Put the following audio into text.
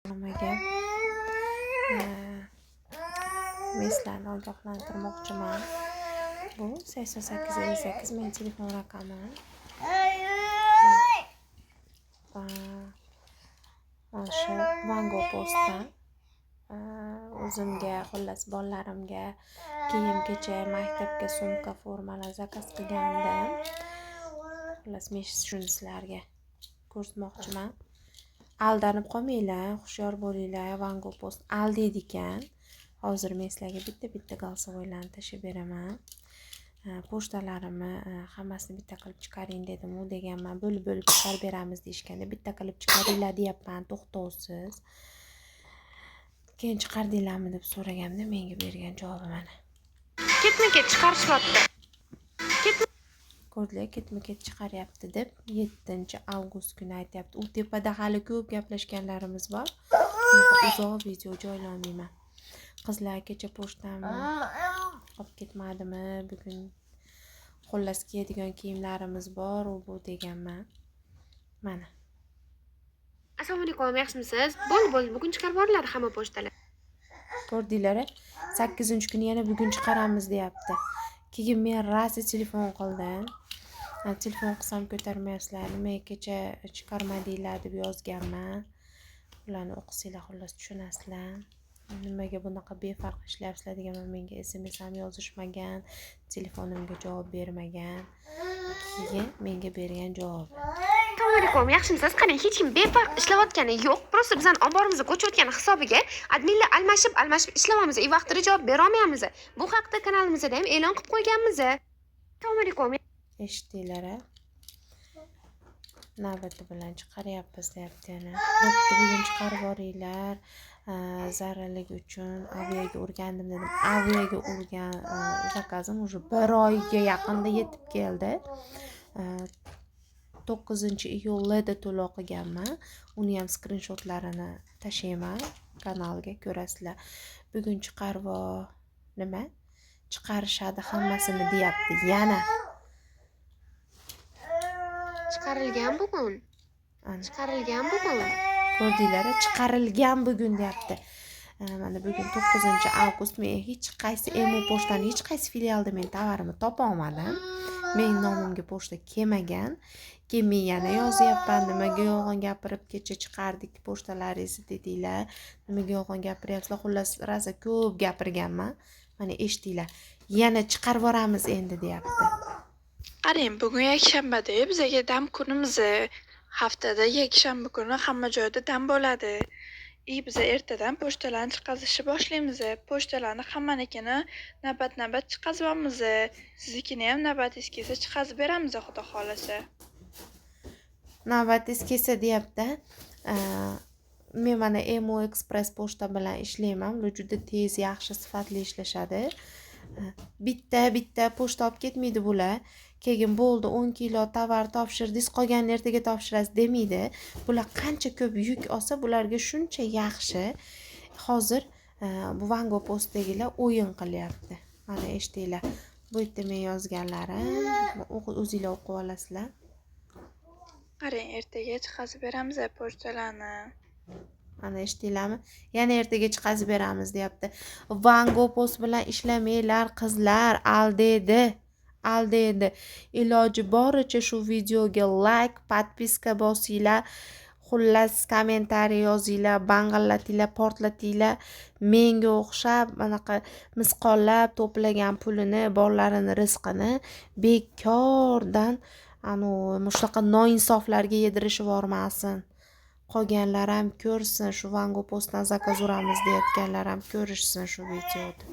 Nimaga meslarni ogohlantirmoqchiman. Bu 8858 men telefon raqamim. O'sha Vango postdan o'zimga, xullas bolalarimga kiyim-kechak, maktabga sumka, formalar zakaz qilgandim. Xullas men shuni sizlarga ko'rsatmoqchiman. Aldanib qolmanglar, hushyor bo'linglar. Vango post aldaydi ekan. Hozir men sizlarga bitta голосовойlarni tashib beraman. Pochtalarimni hammasini bitta qilib chiqaring dedim, u deganman. Bo'lib chiqarib beramiz deyishganda, bitta qilib chiqaringlar deyapman, to'xtovsiz. Keyin chiqardinglarmi deb so'raganimda menga bergan javobi mana. Ketma-ket chiqarishyapti. Ko'rdilar, ketma-ket chiqaryapti deb 7-avgust kuni aytyapti. U tepada hali ko'p gaplashganlarimiz bor. Uzoq video joylamayman. Qizlar kecha pochtamni olib ketmadimi? Bugun xullas kiyadigan kiyimlarimiz bor, u bu deganman. Mana. Assalomu alaykum, yaxshimisiz? Bo'ldi, bugun chiqarib yuboriladi hamma pochtalar. Ko'rdinglar, 8-kuni yana bugun chiqaramiz deyapti. Keyin men rasi telefon qildim. Telefon qilsam ko'tarmayapsizlar. Nimaga kecha chiqarmadinglar deb yozganman. Ularni o'qisanglar xullas tushunasizlar. Nimaga bunaqa befarq ishlayapsizlar deganman. Menga SMS ham yozishmagan, telefonimga javob bermagan. Keyin menga bergan javobi. Assalomu alaykum, yaxshimisiz? Qarang, hech kim befarq ishlayotgani yo'q. Prosta bizning omborimizga ko'chayotgani hisobiga adminlar almashib ishlamamiz, vaqtida javob bera olmaymiz. Bu haqda kanalimizda ham e'lon qilib qo'yganmiz. Assalomu alaykum. Eshitdinglar? Navbati bilan chiqaryapmiz deyapti yana. Bo'pti, bugun chiqarib yuboringlar. Zararligi uchun aviaga urgandim dedim. Aviaga urgan zakazim уже 1 oyga yaqinda yetib keldi. 9-iyulda to'lov qilganman. Uni ham skrinshotlarini tashlayman kanalga, ko'rasizlar. Bugun chiqarib nima? Chiqarishadi hammasini deyapti. Yana Chiqarilgan bugun. Ko'rdinglar, chiqarilgan bugun deyapti. Mana bugun 9-avgust. Men hech qaysi emo pochtani, hech qaysi filialda men tovarimni topa olmadim. Men nomimga pochta kelmagan. Keyin men yana yozyapman, nimaga yolg'on gapirib kecha chiqardik pochtalaringizni dedinglar. Nimaga yolg'on gapiryapsizlar? Xullas rosa ko'p gapirganman. Mana eshitdinglar. Yana chiqarib yuboramiz endi deyapti. Qarang, bugun yakshanba-da, bizga dam kunimiz. Haftada yakshanba kuni hamma joyda dam bo'ladi. Biz ertadan pochtalarni chiqazishni boshlaymiz. Pochtalarni hammanikini navbat chiqazamiz. Siznikini ham navbatingiz kelsa chiqazib beramiz, xudo xolasa. Navbatingiz kelsa deyapti. Men mana Emo Express pochta bilan ishlayman. Ular juda tez, yaxshi, sifatli ishlashadi. Bitta pochta olib ketmaydi bular. Keyin bo'ldi 10 kilo tovar topshirdingiz, qolganini ertaga topshirasiz demaydi. Bular qancha ko'p yuk olsa, bularga shuncha yaxshi. Hozir bu Vango postdagilar o'yin qilyapti. Mana eshitdinglar. Bu yerda men yozganlarim, o'zingizlar o'qib olasizlar. Qarang, ertaga chiqazib beramiz pochtalarni. Mana eshitdinglarmi? Yana ertaga chiqazib beramiz deyapti. Vango post bilan ishlamanglar qizlar, aldaydi. Iloji boricha shu videoga like, podpiska bosinglar. Xullas kommentariy yozinglar, bang'illatinglar, portlatinglar. Menga o'xshab bunaqa misqollab to'plagan pulini, bolalarini rizqini bekordan shunaqa noinsoflarga yedirishib yormasin. Qolganlar ham ko'rsin, shu Vango postdan zakaz uramiz deyotganlar ham ko'rishsin shu videoda.